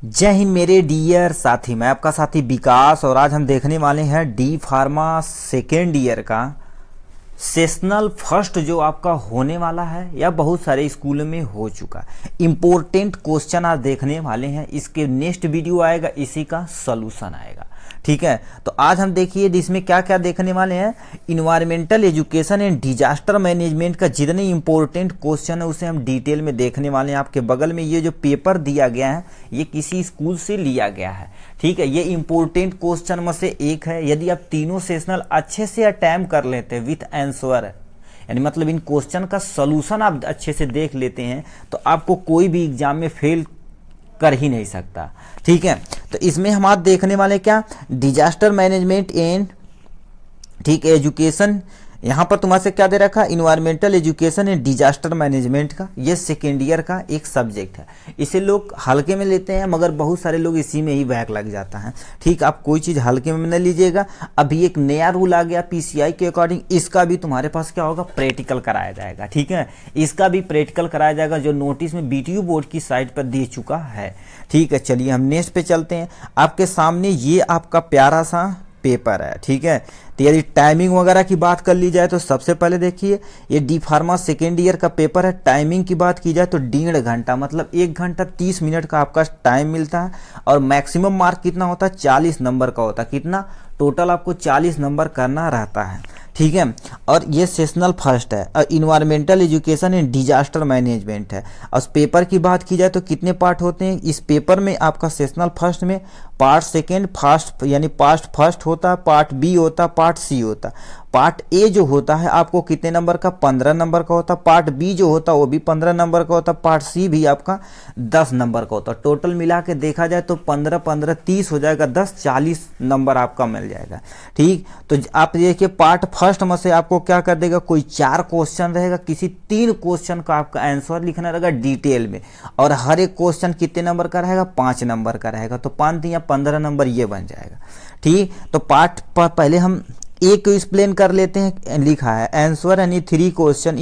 जय हिंद मेरे डियर साथी। मैं आपका साथी विकास और आज हम देखने वाले हैं डी फार्मा सेकेंड ईयर का सेशनल फर्स्ट जो आपका होने वाला है या बहुत सारे स्कूलों में हो चुका इम्पोर्टेंट क्वेश्चन आज देखने वाले हैं। इसके नेक्स्ट वीडियो आएगा, इसी का सॉल्यूशन आएगा। ठीक है, तो आज हम देखिए इसमें क्या क्या देखने वाले हैं। Environmental education and disaster management का जितने इंपॉर्टेंट क्वेश्चन है उसे हम डिटेल में देखने वाले हैं। आपके बगल में ये जो पेपर दिया गया है ये किसी स्कूल से लिया गया है। ठीक है, ये इंपॉर्टेंट क्वेश्चन में से एक है। यदि आप तीनों सेशनल अच्छे से अटेम्प्ट कर लेते हैं विथ आंसर, यानी मतलब इन क्वेश्चन का सॉल्यूशन आप अच्छे से देख लेते हैं, तो आपको कोई भी एग्जाम में फेल कर ही नहीं सकता। ठीक है, तो इसमें हम आज देखने वाले क्या, डिजास्टर मैनेजमेंट एंड ठीक एजुकेशन। यहाँ पर तुम्हारे से क्या दे रखा, environmental education and disaster management का ये सेकेंड ईयर का एक सब्जेक्ट है। इसे लोग हल्के में लेते हैं मगर बहुत सारे लोग इसी में ही बैक लग जाता है। ठीक, आप कोई चीज़ हल्के में न लीजिएगा। अभी एक नया रूल आ गया पीसीआई के अकॉर्डिंग, इसका भी तुम्हारे पास क्या होगा, प्रैक्टिकल कराया जाएगा। ठीक है, इसका भी प्रैक्टिकल कराया जाएगा जो नोटिस में बीटीयू बोर्ड की साइट पर दे चुका है। ठीक है, चलिए हम नेक्स्ट पे चलते हैं। आपके सामने ये आपका प्यारा सा पेपर है। ठीक है, तो यदि टाइमिंग वगैरह की बात कर ली जाए तो सबसे पहले देखिए ये डी फार्मा सेकेंड ईयर का पेपर है। टाइमिंग की बात की जाए तो 1.5 घंटा मतलब 1 घंटा 30 मिनट का आपका टाइम मिलता है। और मैक्सिमम मार्क कितना होता है, 40 नंबर का होता है। कितना टोटल आपको 40 नंबर करना रहता है। ठीक है, और ये सेशनल फर्स्ट है और environmental education and disaster management है। और पेपर की बात की जाए तो कितने पार्ट होते हैं इस पेपर में, आपका सेशनल फर्स्ट में पार्ट सेकेंड फर्स्ट यानी पास्ट फर्स्ट होता है, पार्ट बी होता है, पार्ट सी होता है। पार्ट ए जो होता है आपको कितने नंबर का, 15 नंबर का होता है। पार्ट बी जो होता है वो भी 15 नंबर का होता है। पार्ट सी भी आपका 10 नंबर का होता है। टोटल मिला के देखा जाए तो 15 15 30 हो जाएगा, 10 40 नंबर आपका मिल जाएगा। ठीक, तो आप देखिए पार्ट फर्स्ट में से आपको क्या कर देगा, कोई 4 क्वेश्चन रहेगा, किसी 3 क्वेश्चन का आपका आंसर लिखना रहेगा डिटेल में। और हर एक क्वेश्चन कितने नंबर का रहेगा, 5 नंबर का रहेगा। तो 5 या 15 नंबर ये बन जाएगा। ठीक, तो पार्ट पहले हम एक को एक्सप्लेन कर लेते हैं। लिखा है answer any 3 question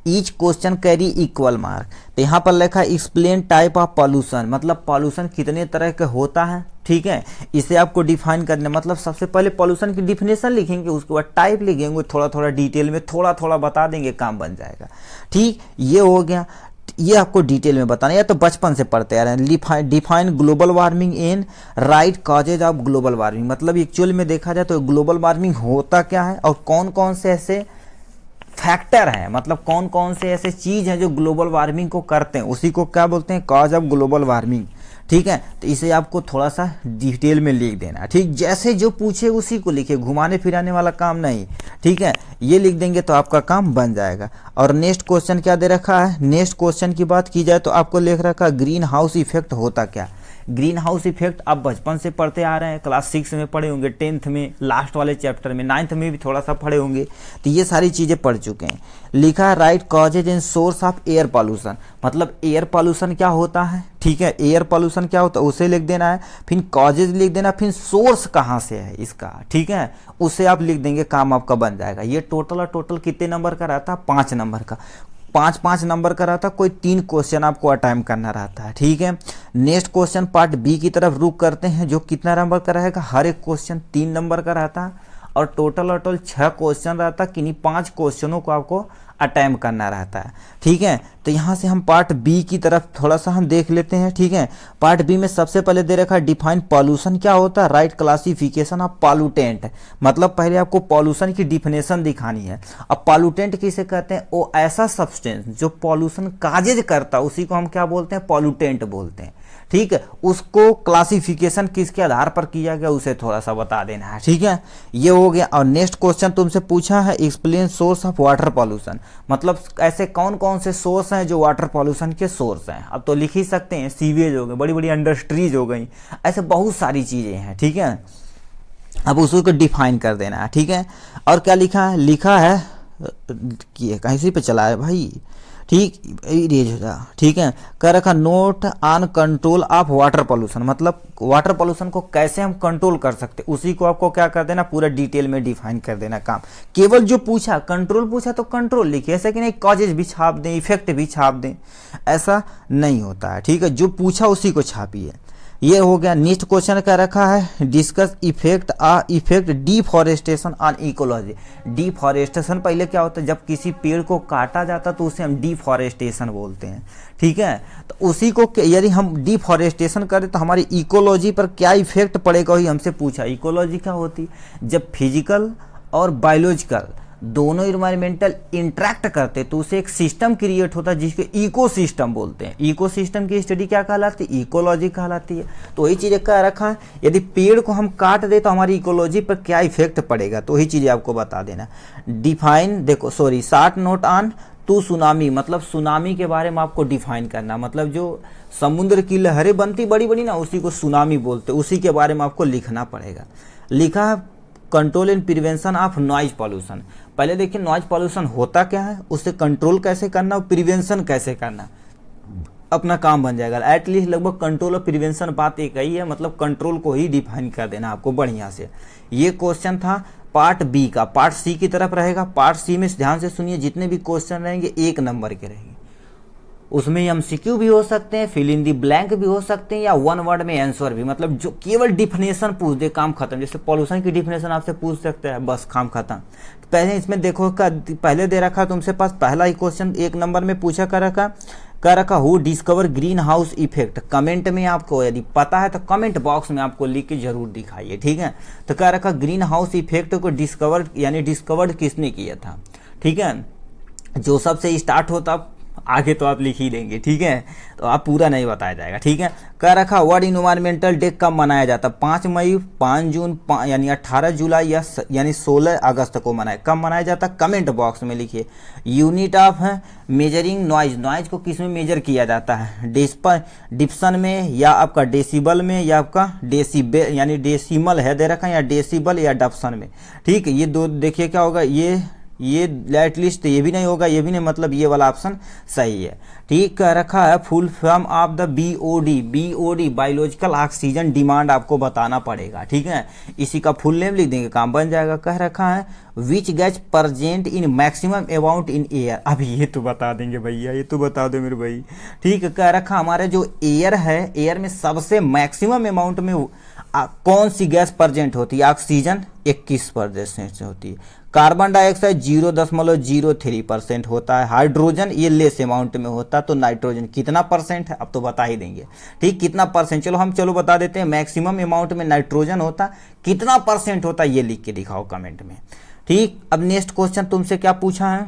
each question carry equal mark. तो यहाँ पर लिखा है एक्सप्लेन टाइप ऑफ पॉल्यूशन, मतलब पॉल्यूशन कितने तरह का होता है। ठीक है, इसे आपको डिफाइन करना, मतलब सबसे पहले पॉल्यूशन की डिफिनेशन लिखेंगे, उसके बाद टाइप लिखेंगे, थोड़ा थोड़ा डिटेल में थोड़ा थोड़ा बता देंगे, काम बन जाएगा। ठीक, ये हो गया। ये आपको डिटेल में बताना, या तो बचपन से पढ़ते आ रहे हैं। Define global warming in right causes of global warming, मतलब एक्चुअल में देखा जाए तो ग्लोबल वार्मिंग होता क्या है और कौन कौन से ऐसे फैक्टर हैं, मतलब कौन कौन से ऐसे चीज हैं जो ग्लोबल वार्मिंग को करते हैं, उसी को क्या बोलते हैं, कॉज ऑफ ग्लोबल वार्मिंग। ठीक है, तो इसे आपको थोड़ा सा डिटेल में लिख देना है। ठीक, जैसे जो पूछे उसी को लिखे, घुमाने फिराने वाला काम नहीं। ठीक है, ये लिख देंगे तो आपका काम बन जाएगा। और नेक्स्ट क्वेश्चन क्या दे रखा है, नेक्स्ट क्वेश्चन की बात की जाए तो आपको लिख रखा है ग्रीन हाउस इफेक्ट होता क्या। ग्रीन हाउस इफेक्ट आप बचपन से पढ़ते आ रहे हैं, क्लास 6 में पढ़े होंगे, 10th में लास्ट वाले चैप्टर में, 9th में भी थोड़ा सा पढ़े होंगे, तो ये सारी चीज़ें पढ़ चुके हैं। लिखा है right causes and source of air pollution, मतलब एयर पॉल्यूशन क्या होता है। ठीक है, एयर पॉल्यूशन क्या होता है उसे लिख देना है, फिर कॉजेज लिख देना, फिर सोर्स कहाँ से है इसका। ठीक है, उसे आप लिख देंगे, काम आपका बन जाएगा। ये टोटल और टोटल कितने नंबर का रहता है, 5 नंबर का, 5 नंबर का रहता है। कोई 3 क्वेश्चन आपको अटेम्प्ट करना रहता है। ठीक है, नेक्स्ट क्वेश्चन पार्ट बी की तरफ रुक करते हैं, जो कितना नंबर का रहेगा, हर एक क्वेश्चन 3 नंबर का रहता है और टोटल 6 क्वेश्चन रहता है। किन्हीं 5 क्वेश्चनों को आपको अटेम्प्ट करना रहता है। ठीक है, तो यहाँ से हम पार्ट बी की तरफ थोड़ा सा हम देख लेते हैं। ठीक है, पार्ट बी में सबसे पहले दे रखा है डिफाइन पॉल्यूशन क्या होता है, राइट क्लासिफिकेशन ऑफ पॉल्यूटेंट, मतलब पहले आपको पॉल्यूशन की डिफिनेशन दिखानी है। अब पॉल्यूटेंट किसे कहते हैं, वो ऐसा सब्सटेंस जो पॉल्यूशन काजेज करता है उसी को हम क्या बोलते हैं, पॉल्यूटेंट बोलते हैं। ठीक है, उसको क्लासिफिकेशन किसके आधार पर किया गया उसे थोड़ा सा बता देना है। ठीक है, ये हो गया। और नेक्स्ट क्वेश्चन तुमसे पूछा है explain source of water pollution, मतलब ऐसे कौन कौन से सोर्स हैं जो वाटर पॉल्यूशन के सोर्स हैं। अब तो लिख ही सकते हैं, सीवेज हो गए, बड़ी बड़ी इंडस्ट्रीज हो गई, ऐसे बहुत सारी चीजें हैं। ठीक है, अब उसको डिफाइन कर देना है। ठीक है, और क्या लिखा है, लिखा है कि कहीं पे चला है भाई। ठीक, इरेज हो जा, ठीक है। कह रखा note on control of water pollution, मतलब वाटर पोल्यूशन को कैसे हम कंट्रोल कर सकते, उसी को आपको क्या कर देना, पूरा डिटेल में डिफाइन कर देना काम। केवल जो पूछा कंट्रोल पूछा तो कंट्रोल लिखिए, ऐसा कि नहीं कॉजेज भी छाप दें, इफेक्ट भी छाप दें, ऐसा नहीं होता है, ठीक है। जो पूछा उसी को छापिए। ये हो गया। नेक्स्ट क्वेश्चन क्या रखा है, discuss effect deforestation on ecology. Deforestation पहले क्या होता है, जब किसी पेड़ को काटा जाता तो उसे हम डिफॉरेस्टेशन बोलते हैं, ठीक है। तो उसी को यदि हम डिफॉरेस्टेशन करें तो हमारी इकोलॉजी पर क्या इफेक्ट पड़ेगा, वही हमसे पूछा। इकोलॉजी क्या होती है, जब फिजिकल और बायोलॉजिकल दोनों इन्वायरमेंटल इंटरेक्ट करते तो उसे एक सिस्टम क्रिएट होता है जिसको इकोसिस्टम बोलते हैं। इकोसिस्टम की स्टडी क्या कहलाती है, इकोलॉजी कहलाती है। तो वही चीज़ क्या रखा है, यदि पेड़ को हम काट दे तो हमारी इकोलॉजी पर क्या इफेक्ट पड़ेगा, तो वही चीज़ें आपको बता देना। डिफाइन देखो, sorry, short note on to tsunami, मतलब सुनामी के बारे में आपको डिफाइन करना, मतलब जो समुद्र की लहरें बनती बड़ी बड़ी ना, उसी को सुनामी बोलते, उसी के बारे में आपको लिखना पड़ेगा। लिखा control and prevention of noise pollution. पहले देखिए नॉइज पॉल्यूशन होता क्या है, उससे कंट्रोल कैसे करना और प्रिवेंशन कैसे करना, अपना काम बन जाएगा। एटलीस्ट लगभग कंट्रोल और प्रिवेंशन बात एक ही है, मतलब कंट्रोल को ही डिफाइन कर देना आपको बढ़िया से। ये क्वेश्चन था पार्ट बी का। पार्ट सी की तरफ रहेगा। पार्ट सी में ध्यान से सुनिए, जितने भी क्वेश्चन रहेंगे 1 नंबर के रहेंगे। उसमें एमसीक्यू भी हो सकते हैं, फिल इन दी ब्लैंक भी हो सकते हैं, या 1 वर्ड में आंसर भी, मतलब जो केवल डिफिनेशन पूछ दे, काम खत्म। जैसे पॉल्यूशन की डिफिनेशन आपसे पूछ सकते हैं, बस काम खत्म। तो पहले इसमें देखो पहले दे रखा तुमसे पास पहला ही क्वेश्चन 1 नंबर में पूछा कर रखा who discover green house effect. Comment में आपको यदि पता है तो कमेंट बॉक्स में आपको लिख के जरूर दिखाइए, ठीक है। तो कह रखा ग्रीन हाउस इफेक्ट को डिस्कवर्ड किसने किया था, ठीक है। जो सबसे स्टार्ट होता, आगे तो आप लिख ही देंगे, ठीक है, तो आप पूरा नहीं बताया जाएगा, ठीक है। कह रखा वर्ल्ड इन्वायरमेंटल डे कब मनाया जाता, 5 मई, 5 जून, यानी 18 जुलाई यानी 16 अगस्त को कब मनाया जाता, कमेंट बॉक्स में लिखिए। Unit of measuring noise, noise को किस में मेजर किया जाता है, डिप्सन में, या आपका डेसिबल में, या आपका डेसिबल यानी डेसिमल है दे रखा है, या डेसिबल या डप्सन में, ठीक है। ये दो देखिए क्या होगा, ये एटलीस्ट ये भी नहीं होगा, ये भी नहीं, मतलब ये वाला ऑप्शन सही है, ठीक। कह रखा है full form of the BOD biological oxygen demand आपको बताना पड़ेगा, ठीक है। इसी का फुल नेम लिख देंगे, काम बन जाएगा। कह रखा है which gas present in maximum amount in air. अभी ये तो बता देंगे भैया, ये तो बता दो मेरे भाई, ठीक है। कह रखा हमारे जो एयर है, एयर में सबसे मैक्सिमम अमाउंट में कौन सी गैस प्रेजेंट होती है, ऑक्सीजन 21% होती है, कार्बन डाइऑक्साइड 0.03% होता है, हाइड्रोजन ये लेस अमाउंट में होता है, तो नाइट्रोजन कितना परसेंट है अब तो बता ही देंगे, ठीक, कितना परसेंट। चलो बता देते हैं, मैक्सिमम अमाउंट में नाइट्रोजन होता, कितना परसेंट होता ये लिख के दिखाओ कमेंट में, ठीक। अब नेक्स्ट क्वेश्चन तुमसे क्या पूछा है,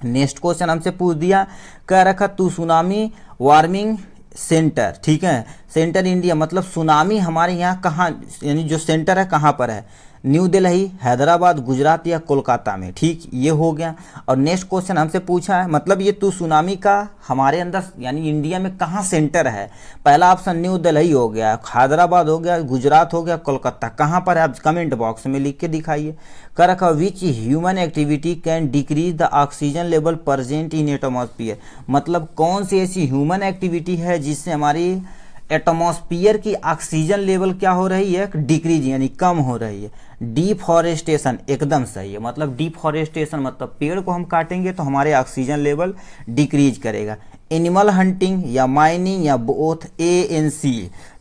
नेक्स्ट क्वेश्चन हमसे पूछ दिया, कह रखा तू सुनामी वार्मिंग सेंटर, ठीक है, सेंटर इंडिया, मतलब सुनामी हमारे यहाँ कहाँ, यानी जो सेंटर है कहाँ पर है, न्यू दिल्ली, हैदराबाद, गुजरात या कोलकाता में, ठीक, ये हो गया। और नेक्स्ट क्वेश्चन हमसे पूछा है, मतलब ये तू सुनामी का हमारे अंदर यानी इंडिया में कहाँ सेंटर है। पहला ऑप्शन न्यू दिल्ली हो गया, हैदराबाद हो गया, गुजरात हो गया, कोलकाता, कहाँ पर है आप कमेंट बॉक्स में लिख के दिखाइए। कर रखा which human activity can decrease the oxygen level present in atmosphere, मतलब कौन सी ऐसी ह्यूमन एक्टिविटी है जिससे हमारी एटमॉस्फेयर की ऑक्सीजन लेवल क्या हो रही है, डिक्रीज यानी कम हो रही है। डिफॉरेस्टेशन एकदम सही है, मतलब डिफॉरेस्टेशन मतलब पेड़ को हम काटेंगे तो हमारे ऑक्सीजन लेवल डिक्रीज करेगा। एनिमल हंटिंग या माइनिंग या बोथ ANC,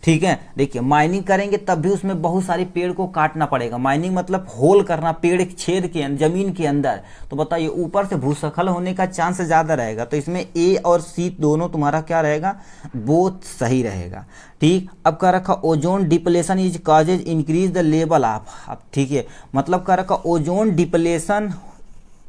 ठीक है। देखिए माइनिंग करेंगे तब भी उसमें बहुत सारे पेड़ को काटना पड़ेगा। माइनिंग मतलब होल करना पेड़ छेद के जमीन के अंदर, तो बताइए ऊपर से भूस्खलन होने का चांस ज़्यादा रहेगा, तो इसमें A और C दोनों तुम्हारा क्या रहेगा, बोथ सही रहेगा, ठीक। अब कह रखा ozone depletion is causes increase the level of, अब ठीक है, मतलब कह रखा ओजोन डिप्लेशन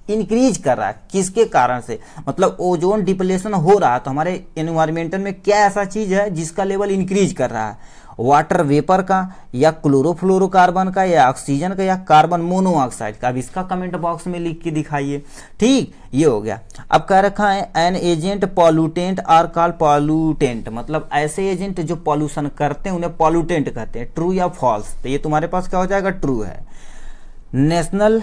इंक्रीज कर रहा है, किसके कारण से, मतलब ओजोन डिप्लेशन हो रहा है तो हमारे एनवायरमेंटल में क्या ऐसा चीज है जिसका लेवल इंक्रीज कर रहा है, वाटर वेपर का, या क्लोरोफ्लोरोकार्बन का, या ऑक्सीजन का, या कार्बन मोनोऑक्साइड का। अब इसका कमेंट बॉक्स में लिख के दिखाइए, ठीक, ये हो गया। अब कह रखा है an agent pollutant are called pollutant, मतलब ऐसे एजेंट जो पॉल्यूशन करते हैं उन्हें पॉल्यूटेंट कहते हैं, ट्रू या फॉल्स, तो ये तुम्हारे पास क्या हो जाएगा, ट्रू है। National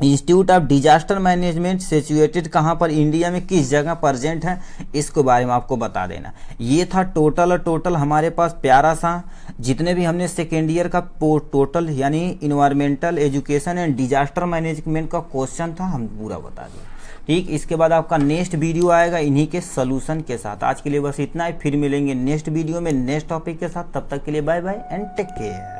institute of disaster management situated कहाँ पर, इंडिया में किस जगह प्रेजेंट है, इसके बारे में आपको बता देना। ये था टोटल हमारे पास प्यारा सा जितने भी हमने सेकेंड ईयर का टोटल यानी environmental education and disaster management का क्वेश्चन था, हम पूरा बता दिया। ठीक, इसके बाद आपका नेक्स्ट वीडियो आएगा इन्हीं के सोल्यूशन के साथ। आज के लिए बस इतना ही, फिर मिलेंगे नेक्स्ट वीडियो में नेक्स्ट टॉपिक के साथ। तब तक के लिए bye bye and take care.